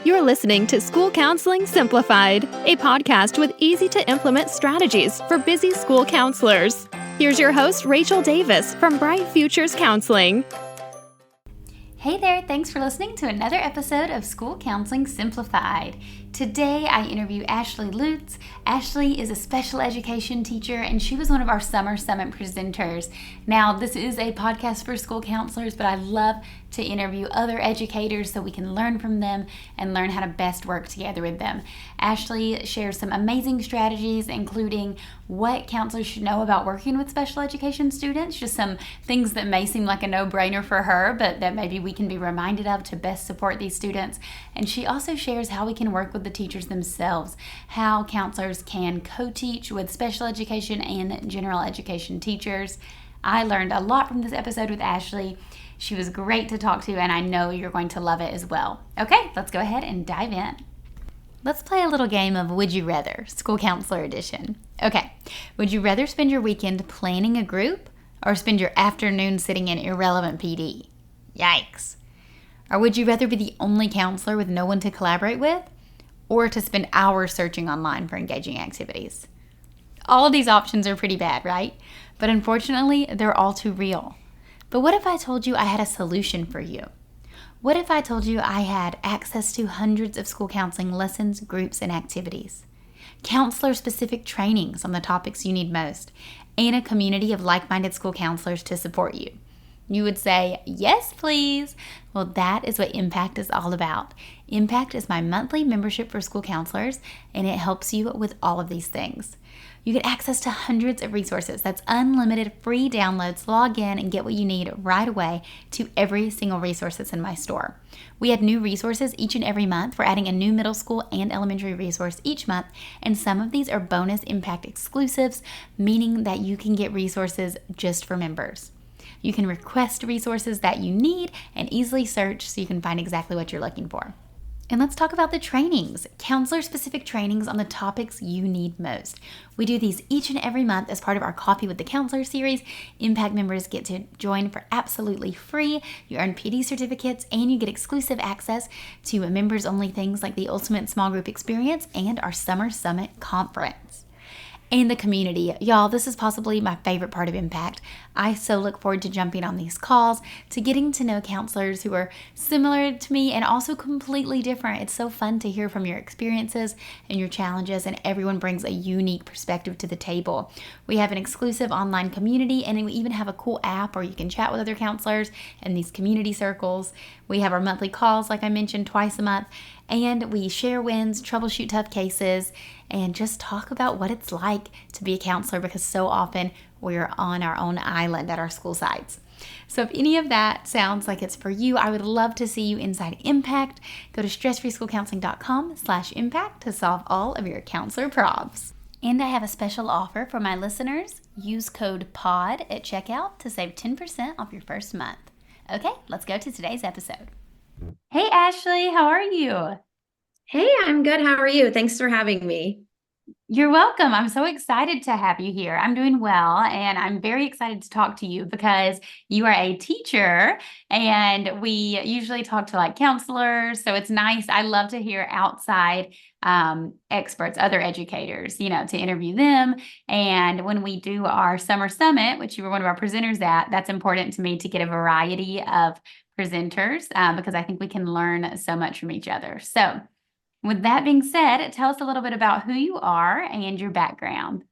You're listening to School Counseling Simplified, a podcast with easy-to-implement strategies for busy school counselors. Here's your host, Rachel Davis from Bright Futures Counseling. Hey there, thanks for listening to another episode of School Counseling Simplified. Today I interview Ashely Lutz. Ashely is a special education teacher and she was one of our Summer Summit presenters. Now, this is a podcast for school counselors, but I love to interview other educators so we can learn from them and learn how to best work together with them. Ashely shares some amazing strategies, including what counselors should know about working with special education students, just some things that may seem like a no-brainer for her, but that maybe we can be reminded of to best support these students. And she also shares how we can work with the teachers themselves, how counselors can co-teach with special education and general education teachers. I learned a lot from this episode with Ashely. She was great to talk to, and I know you're going to love it as well. Okay, let's go ahead and dive in. Let's play a little game of Would You Rather, School Counselor Edition. Okay, would you rather spend your weekend planning a group or spend your afternoon sitting in irrelevant PD? Yikes. Or would you rather be the only counselor with no one to collaborate with, or to spend hours searching online for engaging activities? All of these options are pretty bad, right? But unfortunately, they're all too real. But what if I told you I had a solution for you? What if I told you I had access to hundreds of school counseling lessons, groups, and activities, counselor-specific trainings on the topics you need most, and a community of like-minded school counselors to support you? You would say, yes, please. Well, that is what Impact is all about. Impact is my monthly membership for school counselors, and it helps you with all of these things. You get access to hundreds of resources. That's unlimited free downloads. Log in and get what you need right away to every single resource that's in my store. We add new resources each and every month. We're adding a new middle school and elementary resource each month, and some of these are bonus Impact exclusives, meaning that you can get resources just for members. You can request resources that you need and easily search so you can find exactly what you're looking for. And let's talk about the trainings, counselor-specific trainings on the topics you need most. We do these each and every month as part of our Coffee with the Counselor series. Impact members get to join for absolutely free. You earn PD certificates and you get exclusive access to members-only things like the Ultimate Small Group Experience and our Summer Summit Conference. And the community. Y'all, this is possibly my favorite part of Impact. I so look forward to jumping on these calls, to getting to know counselors who are similar to me and also completely different. It's so fun to hear from your experiences and your challenges, and everyone brings a unique perspective to the table. We have an exclusive online community, and we even have a cool app where you can chat with other counselors in these community circles. We have our monthly calls, like I mentioned, twice a month, and we share wins, troubleshoot tough cases, and just talk about what it's like to be a counselor, because so often we're on our own island at our school sites. So if any of that sounds like it's for you, I would love to see you inside Impact. Go to stressfreeschoolcounseling.com/impact to solve all of your counselor problems. And I have a special offer for my listeners. Use code POD at checkout to save 10% off your first month. Okay, let's go to today's episode. Hey, Ashely, how are you? Hey, I'm good. How are you? Thanks for having me. You're welcome. I'm so excited to have you here. I'm doing well, and I'm very excited to talk to you because you are a teacher, and we usually talk to like counselors. So it's nice. I love to hear outside experts, other educators, to interview them. And when we do our Summer Summit, which you were one of our presenters at, that's important to me to get a variety of presenters because I think we can learn so much from each other. So with that being said, tell us a little bit about who you are and your background.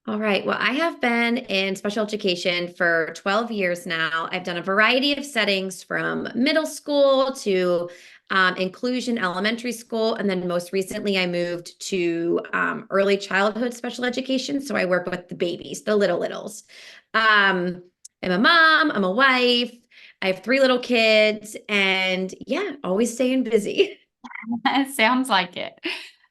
All right. Well, I have been in special education for 12 years now. I've done a variety of settings from middle school to inclusion elementary school. And then most recently, I moved to early childhood special education. So I work with the babies, the littles. I'm a mom, I'm a wife. I have 3 little kids, and yeah, always staying busy. Sounds like it.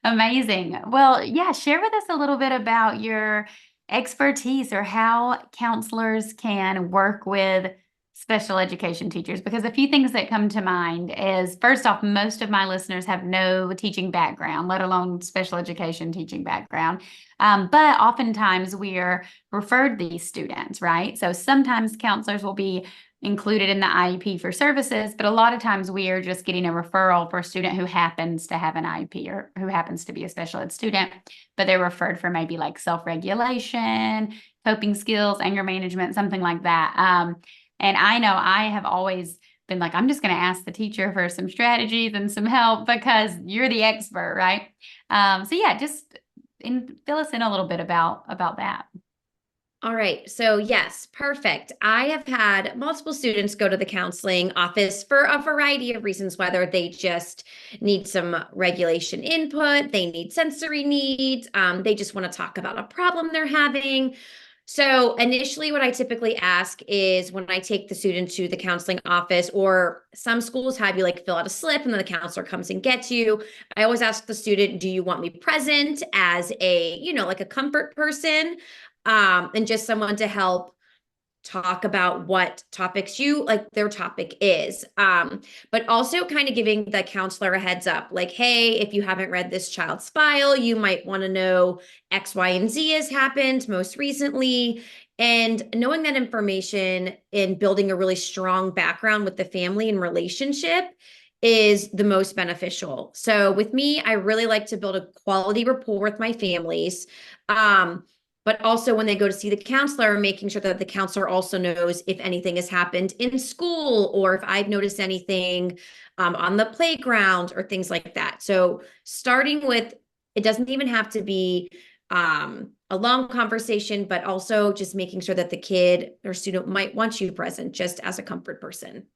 Amazing. Well, yeah, share with us a little bit about your expertise or how counselors can work with special education teachers, because a few things that come to mind is, first off, most of my listeners have no teaching background, let alone special education teaching background. But oftentimes we are referred these students, right? So sometimes counselors will be included in the IEP for services, but a lot of times we are just getting a referral for a student who happens to have an IEP or who happens to be a special ed student, but they're referred for maybe like self-regulation, coping skills, anger management, something like that. And I know I have always been like, I'm just going to ask the teacher for some strategies and some help because you're the expert, right? So yeah, just fill us in a little bit about that. All right. So yes, perfect. I have had multiple students go to the counseling office for a variety of reasons, whether they just need some regulation input, they need sensory needs, they just want to talk about a problem they're having. So initially what I typically ask is when I take the student to the counseling office, or some schools have you like fill out a slip and then the counselor comes and gets you. I always ask the student, do you want me present as a, like a comfort person? And just someone to help talk about what topics their topic is. But also kind of giving the counselor a heads up, like, hey, if you haven't read this child's file, you might want to know X, Y, and Z has happened most recently. And knowing that information and building a really strong background with the family and relationship is the most beneficial. So with me, I really like to build a quality rapport with my families. But also when they go to see the counselor, making sure that the counselor also knows if anything has happened in school or if I've noticed anything on the playground or things like that. So starting with, it doesn't even have to be a long conversation, but also just making sure that the kid or student might want you present just as a comfort person.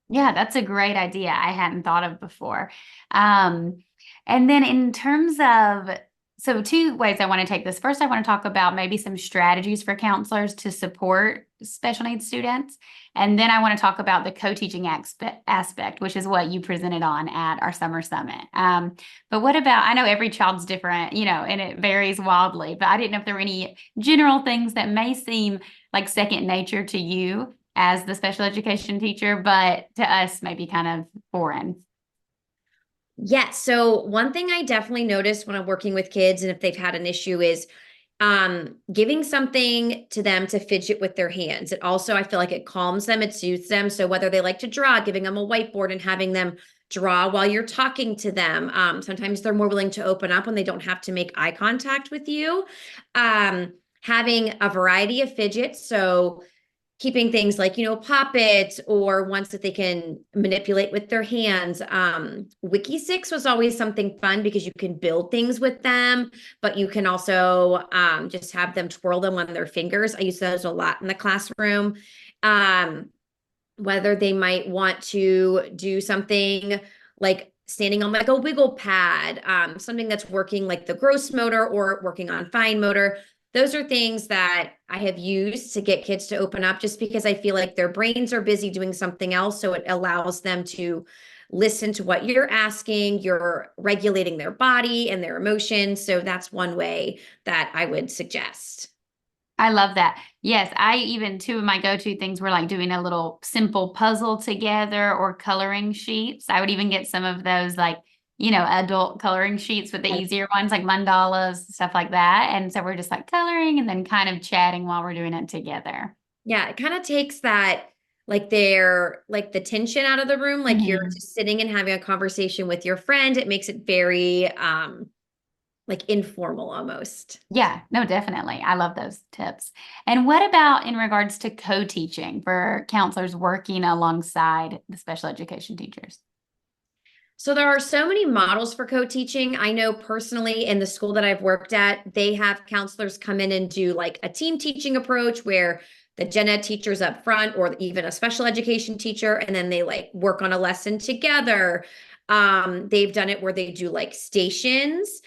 Yeah, that's a great idea. I hadn't thought of before. And then in terms of, so two ways I want to take this. First, I want to talk about maybe some strategies for counselors to support special needs students. And then I want to talk about the co-teaching aspect, which is what you presented on at our summer summit. But what about, I know every child's different, and it varies wildly, but I didn't know if there were any general things that may seem like second nature to you as the special education teacher, but to us maybe kind of foreign. Yes. So one thing I definitely notice when I'm working with kids and if they've had an issue is giving something to them to fidget with their hands. It also, I feel like it calms them, it soothes them. So whether they like to draw, giving them a whiteboard and having them draw while you're talking to them. Sometimes they're more willing to open up when they don't have to make eye contact with you. Having a variety of fidgets. So keeping things like, poppets or ones that they can manipulate with their hands. Wiki6 was always something fun because you can build things with them, but you can also just have them twirl them on their fingers. I use those a lot in the classroom. Whether they might want to do something like standing on like a wiggle pad, something that's working like the gross motor or working on fine motor. Those are things that I have used to get kids to open up just because I feel like their brains are busy doing something else. So it allows them to listen to what you're asking. You're regulating their body and their emotions. So that's one way that I would suggest. I love that. Yes, two of my go-to things were like doing a little simple puzzle together or coloring sheets. I would even get some of those like adult coloring sheets with the easier ones like mandalas, stuff like that. And so we're just like coloring and then kind of chatting while we're doing it together. Yeah, it kind of takes that like the tension out of the room, like you're just sitting and having a conversation with your friend. It makes it very like informal almost. Yeah, no, definitely. I love those tips. And what about in regards to co-teaching for counselors working alongside the special education teachers? So there are so many models for co-teaching. I know personally in the school that I've worked at, they have counselors come in and do like a team teaching approach where the gen ed teacher's up front or even a special education teacher, and then they like work on a lesson together. They've done it where they do like stations,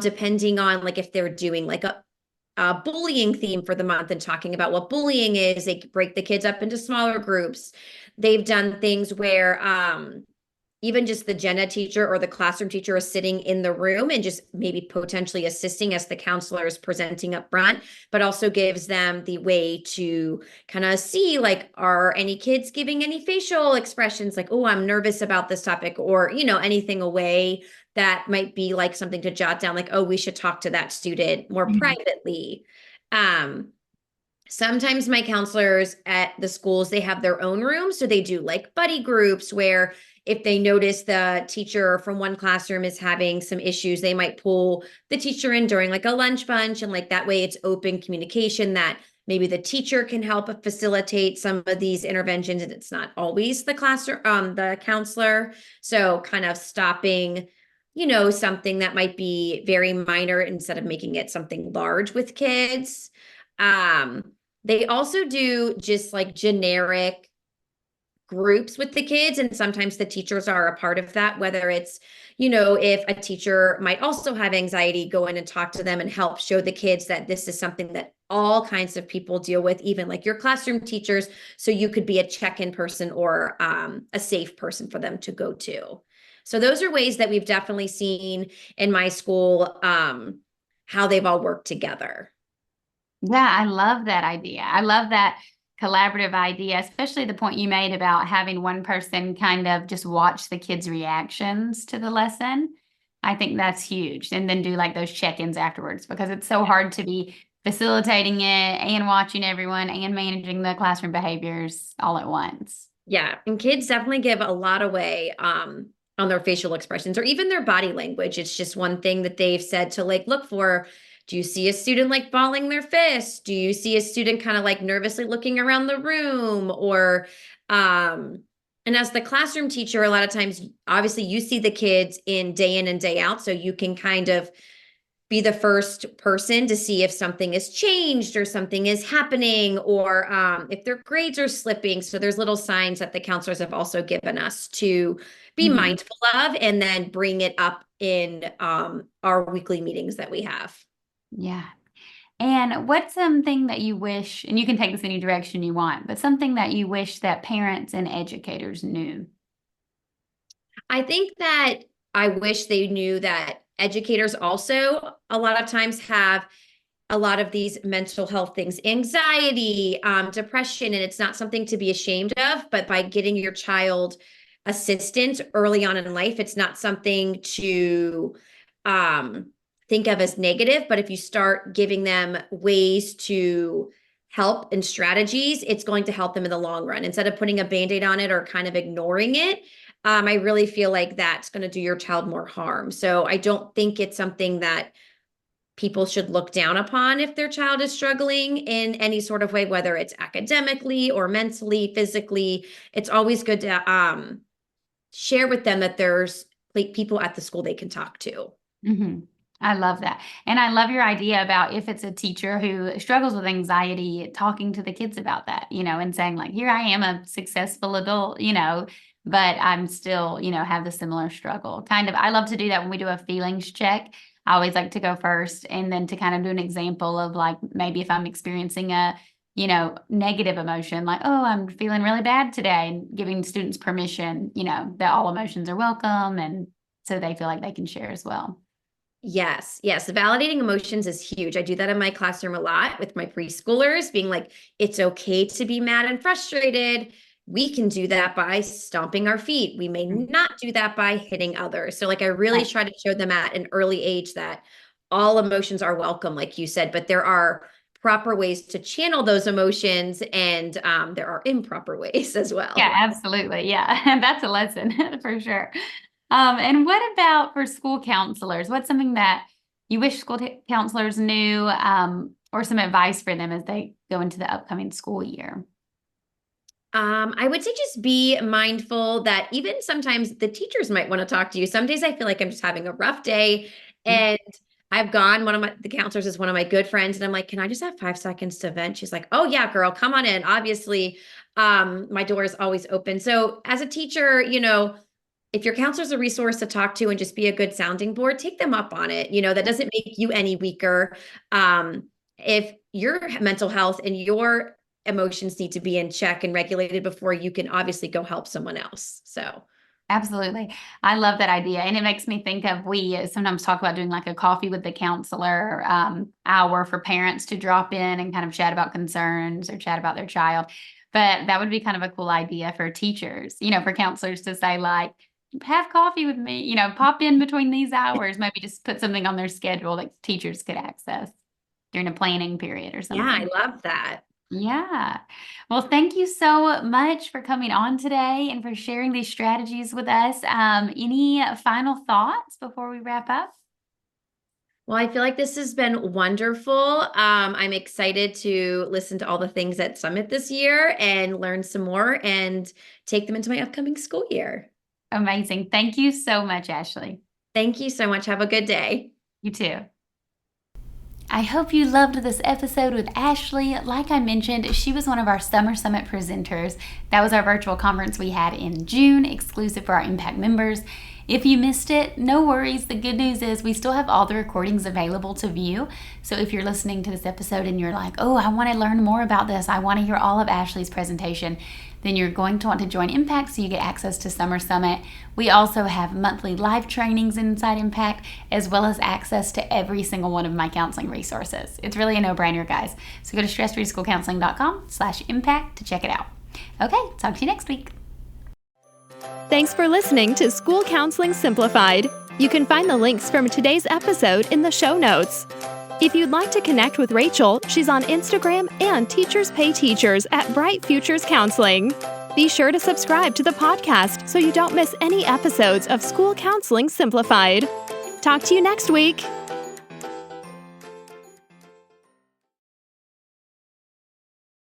depending on like if they're doing like a bullying theme for the month and talking about what bullying is. They break the kids up into smaller groups. They've done things where even just the gen ed teacher or the classroom teacher is sitting in the room and just maybe potentially assisting as the counselor is presenting up front, but also gives them the way to kind of see like, are any kids giving any facial expressions like, oh, I'm nervous about this topic, or, anything away that might be like something to jot down, like, oh, we should talk to that student more privately. Sometimes my counselors at the schools, they have their own rooms. So they do like buddy groups where if they notice the teacher from one classroom is having some issues, they might pull the teacher in during like a lunch bunch. And like that way it's open communication that maybe the teacher can help facilitate some of these interventions. And it's not always the classroom, the counselor. So kind of stopping, something that might be very minor instead of making it something large with kids. They also do just like generic groups with the kids, and sometimes the teachers are a part of that, whether it's, if a teacher might also have anxiety, go in and talk to them and help show the kids that this is something that all kinds of people deal with, even like your classroom teachers. So you could be a check-in person or a safe person for them to go to. So those are ways that we've definitely seen in my school, how they've all worked together. Yeah, I love that idea. I love that collaborative idea, especially the point you made about having one person kind of just watch the kids' reactions to the lesson. I think that's huge. And then do like those check-ins afterwards, because it's so hard to be facilitating it and watching everyone and managing the classroom behaviors all at once. Yeah, and kids definitely give a lot away on their facial expressions or even their body language. It's just one thing that they've said to like look for. Do you see a student like balling their fists? Do you see a student kind of like nervously looking around the room? Or, and as the classroom teacher, a lot of times, obviously you see the kids in and day out. So you can kind of be the first person to see if something has changed or something is happening, or if their grades are slipping. So there's little signs that the counselors have also given us to be mindful of, and then bring it up in our weekly meetings that we have. Yeah. And what's something that you wish, and you can take this any direction you want, but something that you wish that parents and educators knew? I think that I wish they knew that educators also a lot of times have a lot of these mental health things, anxiety, depression, and it's not something to be ashamed of, but by getting your child assistance early on in life, it's not something to think of as negative, but if you start giving them ways to help and strategies, it's going to help them in the long run instead of putting a Band-Aid on it or kind of ignoring it. I really feel like that's going to do your child more harm. So I don't think it's something that people should look down upon if their child is struggling in any sort of way, whether it's academically or mentally, physically. It's always good to share with them that there's like people at the school they can talk to. I love that. And I love your idea about if it's a teacher who struggles with anxiety, talking to the kids about that, and saying like, here I am a successful adult, but I'm still, have the similar struggle. Kind of, I love to do that when we do a feelings check. I always like to go first and then to kind of do an example of like, maybe if I'm experiencing a, negative emotion, like, oh, I'm feeling really bad today, and giving students permission, that all emotions are welcome. And so they feel like they can share as well. Yes. Validating emotions is huge. I do that in my classroom a lot with my preschoolers, being like, it's okay to be mad and frustrated. We can do that by stomping our feet. We may not do that by hitting others. So like, I really try to show them at an early age that all emotions are welcome, like you said, but there are proper ways to channel those emotions, and there are improper ways as well. Yeah, absolutely. Yeah, that's a lesson for sure. And what about for school counselors? What's something that you wish school counselors knew, or some advice for them as they go into the upcoming school year? I would say just be mindful that even sometimes the teachers might want to talk to you. Some days I feel like I'm just having a rough day, and I've gone, the counselors is one of my good friends, and I'm like, can I just have 5 seconds to vent? She's like, oh yeah, girl, come on in. Obviously, my door is always open. So as a teacher, if your counselor's a resource to talk to and just be a good sounding board, take them up on it. That doesn't make you any weaker. If your mental health and your emotions need to be in check and regulated before you can obviously go help someone else. So absolutely. I love that idea. And it makes me think of, we sometimes talk about doing like a coffee with the counselor hour for parents to drop in and kind of chat about concerns or chat about their child. But that would be kind of a cool idea for teachers, for counselors to say like, have coffee with me, pop in between these hours, maybe just put something on their schedule that teachers could access during a planning period or something. yeah, I love that. Yeah. Well, thank you so much for coming on today and for sharing these strategies with us. Any final thoughts before we wrap up? Well, I feel like this has been wonderful. I'm excited to listen to all the things at Summit this year and learn some more and take them into my upcoming school year. Amazing. Thank you so much, Ashley. Thank you so much. Have a good day. You too. I hope you loved this episode with Ashley. Like I mentioned, she was one of our Summer Summit presenters. That was our virtual conference we had in June, exclusive for our Impact members. If you missed it, no worries. The good news is we still have all the recordings available to view. So if you're listening to this episode and you're like, oh, I want to learn more about this, I want to hear all of Ashley's presentation, then you're going to want to join Impact so you get access to Summer Summit. We also have monthly live trainings inside Impact, as well as access to every single one of my counseling resources. It's really a no-brainer, guys. So go to stressfreeschoolcounseling.com/impact to check it out. Okay, talk to you next week. Thanks for listening to School Counseling Simplified. You can find the links from today's episode in the show notes. If you'd like to connect with Rachel, she's on Instagram and Teachers Pay Teachers at Bright Futures Counseling. Be sure to subscribe to the podcast so you don't miss any episodes of School Counseling Simplified. Talk to you next week.